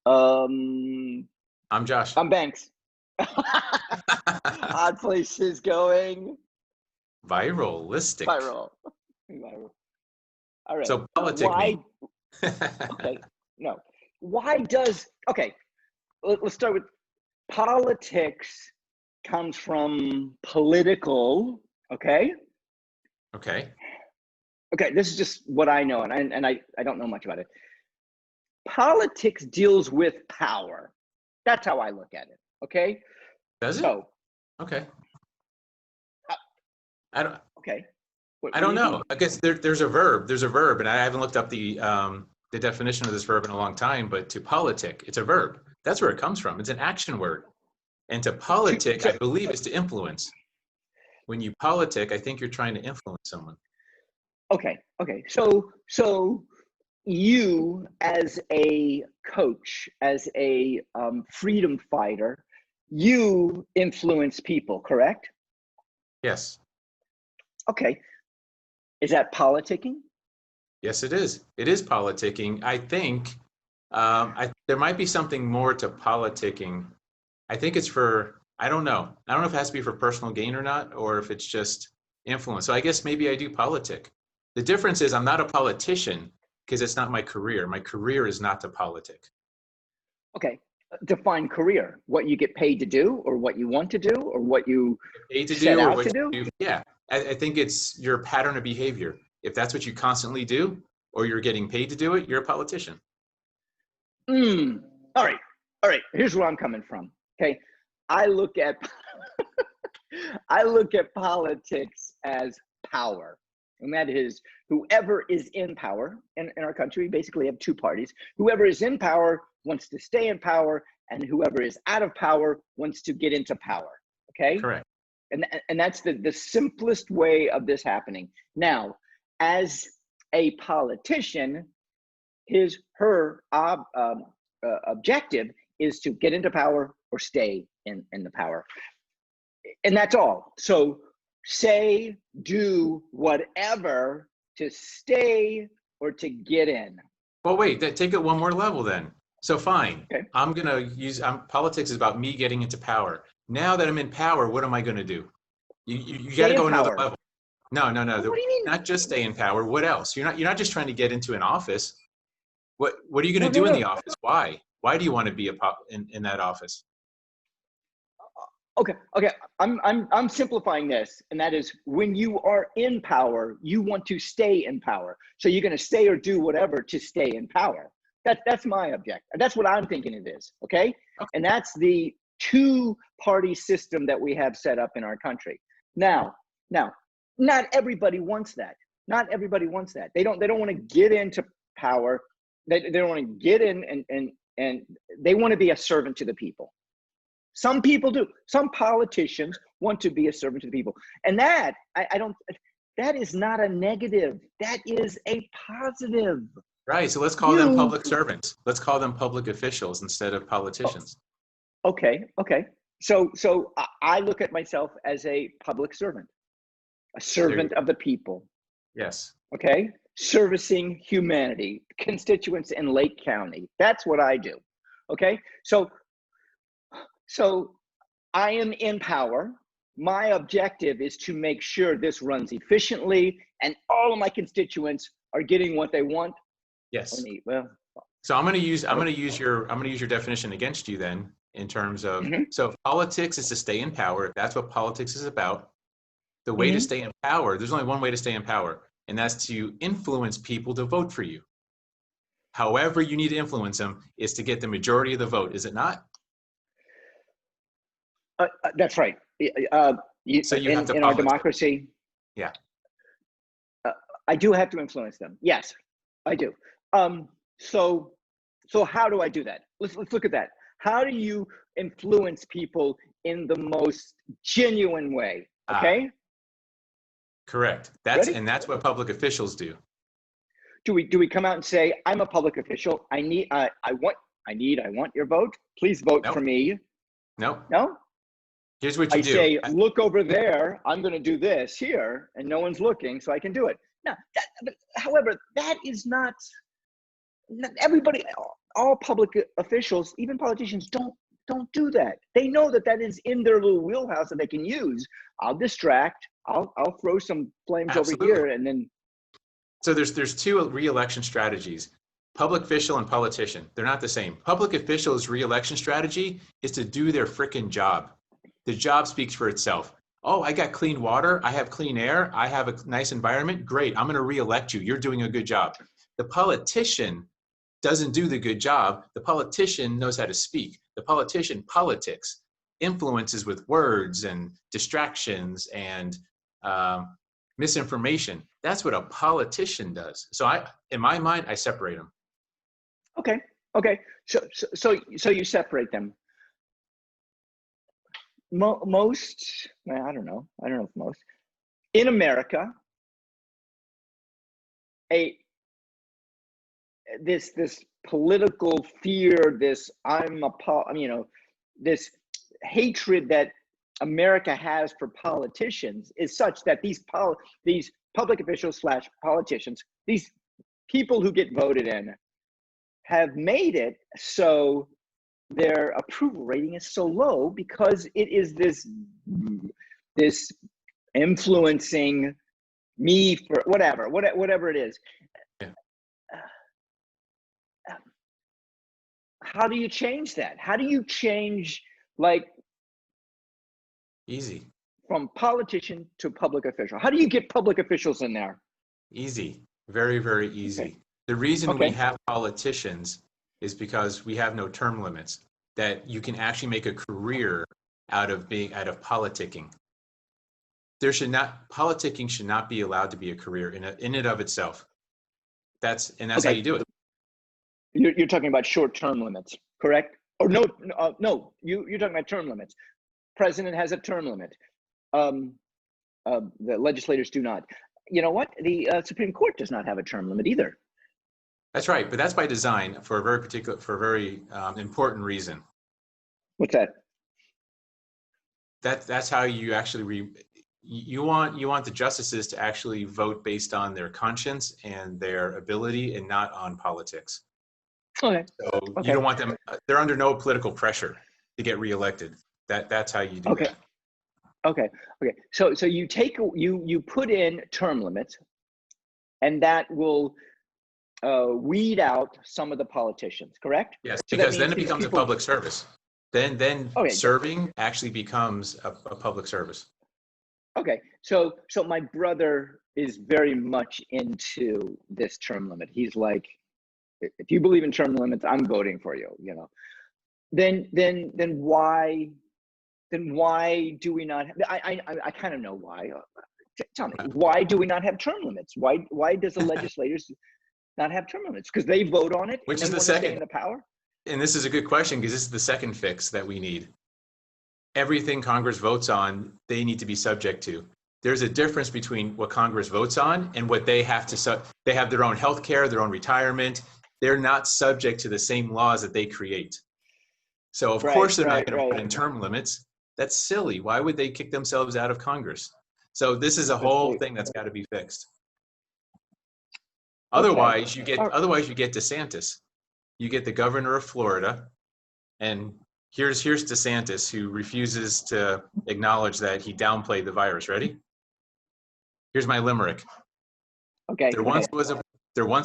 Um, I'm Josh. I'm Banks. Odd places going Viralistic. viral. Viral. All right. So politic Why? me. Okay. No. Why does? Okay. Let's start with politics. Comes from political. Okay. Okay. Okay. This is just what I know, and I don't know much about it. Politics deals with power. That's how I look at it. Okay. Does it? So. Okay. Uh, I don't. okay. I don't know. I guess there's a verb. There's a verb, and I haven't looked up the definition of this verb in a long time. But to politic, it's a verb. That's where it comes from. It's an action word. And to politic, I believe, is to influence. When you politic, I think you're trying to influence someone. Okay. So you, as a coach, as a freedom fighter, you influence people, correct? Yes. Okay. Is that politicking? Yes, it is. It is politicking. I think there might be something more to politicking. I think it's for, I don't know. I don't know if it has to be for personal gain or not, or if it's just influence. So I guess maybe I do politic. The difference is I'm not a politician because it's not my career. My career is not to politic. Okay. Define career. What you get paid to do, or what you want to do, or what you Paid to set do or out what to do? you do. Yeah. I think it's your pattern of behavior. If that's what you constantly do, or you're getting paid to do it, you're a politician. All right. All right. Here's where I'm coming from. Okay. I look at I look at politics as power. And that is whoever is in power in our country. We basically have two parties. Whoever is in power wants to stay in power, and whoever is out of power wants to get into power. Okay? Correct. And that's the simplest way of this happening. Now, as a politician, her objective is to get into power or stay in the power. And that's all. So say, do whatever to stay or to get in. Well, wait, take it one more level then. So fine, Okay. I'm going to use, politics is about me getting into power. Now that I'm in power, what am I going to do? You got to go another level. No. What do you mean? Not just stay in power. What else? You're not just trying to get into an office. What are you going to do in the office? Why? Why do you want to be in that office? Okay. I'm simplifying this, and that is when you are in power, you want to stay in power. So you're going to stay or do whatever to stay in power. That's my objective. That's what I'm thinking it is. Okay. And that's the two-party system that we have set up in our country. Now, not everybody wants that. Not everybody wants that. They don't want to get into power. They don't want to get in and they want to be a servant to the people. Some people do. Some politicians want to be a servant to the people. And that, that is not a negative. That is a positive. Right. So let's call them public servants. Let's call them public officials instead of politicians. Okay. So I look at myself as a public servant, a servant of the people. Yes. Okay. Servicing humanity, constituents in Lake County. That's what I do. Okay. So I am in power. My objective is to make sure this runs efficiently and all of my constituents are getting what they want. Yes. Well, so I'm going to use your definition against you then in terms of, so politics is to stay in power. If that's what politics is about, the way to stay in power, there's only one way to stay in power, and that's to influence people to vote for you. However you need to influence them is to get the majority of the vote, is it not? That's right. So you have to in our democracy. Yeah. I do have to influence them. Yes, I do. So how do I do that? Let's look at that. How do you influence people in the most genuine way? Okay. Correct. That's what public officials do. Do we come out and say, I'm a public official. I want your vote. Please vote for me. No. No. Here's what you do. I say, look over there. I'm going to do this here, and no one's looking, so I can do it. Now, however, that is not everybody. all public officials, even politicians, don't do that. They know that that is in their little wheelhouse that they can use. I'll distract. I'll throw some flames Absolutely. over here, and then. So there's two re-election strategies: public official and politician. They're not the same. Public official's re-election strategy is to do their frickin' job. The job speaks for itself. Oh, I got clean water. I have clean air. I have a nice environment. Great. I'm going to re-elect you. You're doing a good job. The politician doesn't do the good job. The politician knows how to speak. The politician politics, influences with words and distractions and misinformation. That's what a politician does. So in my mind, I separate them. Okay. So you separate them. Most, I don't know if most, in America, this political fear, this this hatred that America has for politicians is such that these public officials / politicians, these people who get voted in, have made it so their approval rating is so low because it is this influencing me for whatever it is. Yeah. How do you change that? How do you change, like, Easy. from politician to public official? How do you get public officials in there? Easy. Very, very easy. Okay. The reason Okay. we have politicians is because we have no term limits, that you can actually make a career out of politicking. Politicking should not be allowed to be a career in and of itself. That's Okay. how you do it. You're talking about short term limits, correct? Or no, you're talking about term limits. President has a term limit. The legislators do not. You know what? The Supreme Court does not have a term limit either. That's right, but that's by design for a very important reason. What's that? That's how you actually you want the justices to actually vote based on their conscience and their ability and not on politics. Okay. So Okay. you don't want them, they're under no political pressure to get reelected. That's how you do that. Okay. So you put in term limits, and that will weed out some of the politicians, correct? Yes, So because then it becomes a public service. Then Okay. serving actually becomes a public service. Okay, so my brother is very much into this term limit. He's like, if you believe in term limits, I'm voting for you. You know, then why do we not? I kind of know why. Tell me, why do we not have term limits? Why does the legislators not have term limits? Because they vote on it, Which and is the want to stay second. in the power. And this is a good question because this is the second fix that we need. Everything Congress votes on, they need to be subject to. There's a difference between what Congress votes on and what they have to. They have their own health care, their own retirement. They're not subject to the same laws that they create. So of course they're not going to put in term limits. That's silly. Why would they kick themselves out of Congress? So this is a whole thing that's got to be fixed. Otherwise, you get DeSantis. You get the governor of Florida, and here's DeSantis, who refuses to acknowledge that he downplayed the virus. Ready? Here's my limerick. Okay. There once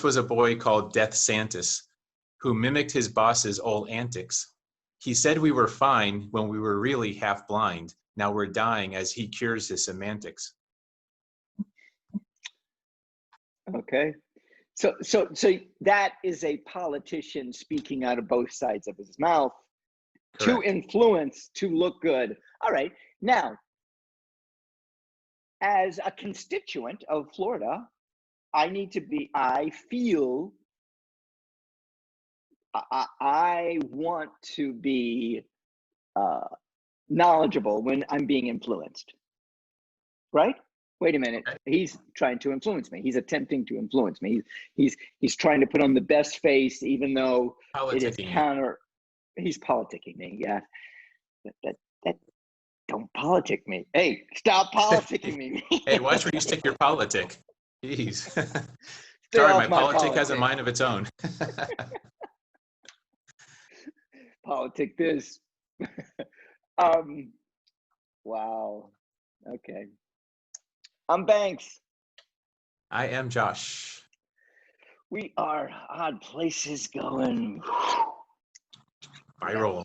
was a boy called Death Santis who mimicked his boss's old antics. He said we were fine when we were really half blind. Now we're dying as he cures his semantics. Okay. So that is a politician speaking out of both sides of his mouth. Correct. To influence, to look good. All right. Now, as a constituent of Florida, I feel I want to be knowledgeable when I'm being influenced. Right? Wait a minute. He's trying to influence me. He's attempting to influence me. He's trying to put on the best face, even though it is counter. He's politicking me. Yeah. That don't politic me. Hey, stop politicking me. Hey, watch where you stick your politic. Jeez. Sorry, my politic has a mind of its own. Politic this. Wow. Okay. I'm Banks. I am Josh. We are Odd Places going. Viral.